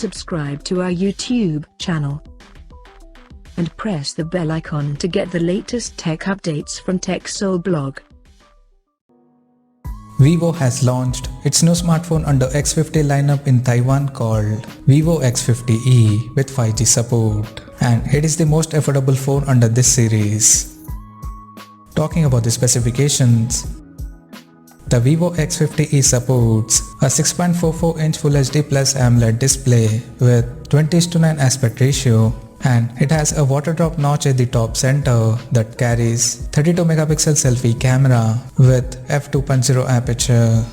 subscribe to our YouTube channel and press the bell icon to get the latest tech updates from TechSole Blog. Vivo has launched its new smartphone under X50 lineup in Taiwan called Vivo X50e with 5G support, and it is the most affordable phone under this series. Talking about the specifications, the Vivo X50e supports a 6.44-inch Full HD Plus AMOLED display with 20:9 aspect ratio, and it has a water drop notch at the top center that carries 32 megapixel selfie camera with f2.0 aperture.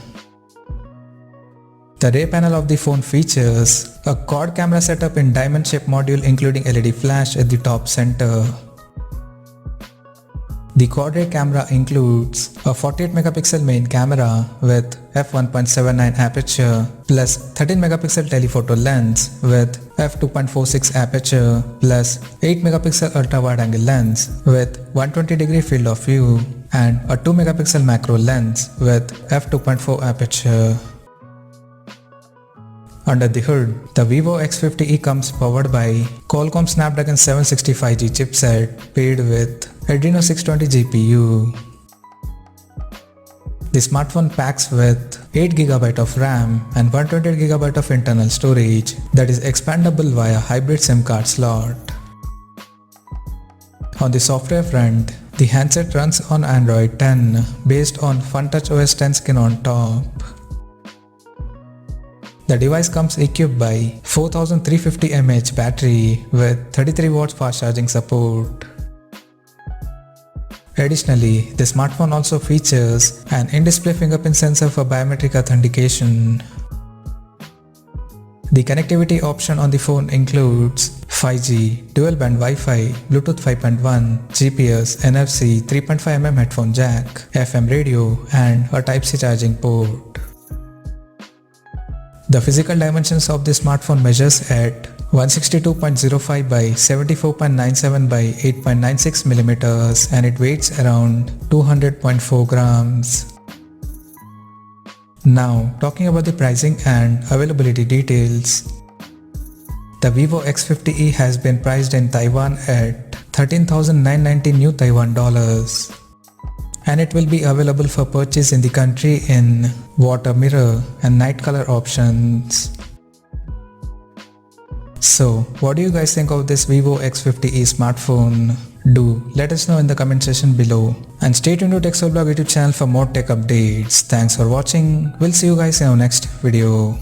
The rear panel of the phone features a quad camera setup in diamond shaped module including LED flash at the top center. The quad rear camera includes a 48 megapixel main camera with f1.79 aperture plus 13 megapixel telephoto lens with f2.46 aperture plus 8 megapixel ultra wide angle lens with 120 degree field of view and a 2 megapixel macro lens with f2.4 aperture. Under the hood, the Vivo X50e comes powered by Qualcomm Snapdragon 765G chipset paired with Adreno 620 GPU. The smartphone packs with 8GB of RAM and 128GB of internal storage that is expandable via hybrid SIM card slot. On the software front, the handset runs on Android 10 based on FunTouch OS 10 skin on top. The device comes equipped by 4350 mAh battery with 33 watts fast charging support. Additionally, the smartphone also features an in-display fingerprint sensor for biometric authentication. The connectivity option on the phone includes 5G, dual-band Wi-Fi, Bluetooth 5.1, GPS, NFC, 3.5mm headphone jack, FM radio, and a Type-C charging port. The physical dimensions of the smartphone measures at 162.05 by 74.97 by 8.96 millimeters and it weighs around 200.4 grams. Now, talking about the pricing and availability details. The Vivo X50e has been priced in Taiwan at 13,990 new Taiwan dollars. And it will be available for purchase in the country in water, mirror and night color options. So, what do you guys think of this Vivo X50e smartphone? Do let us know in the comment section below. And stay tuned to TechSole Blog YouTube channel for more tech updates. Thanks for watching. We'll see you guys in our next video.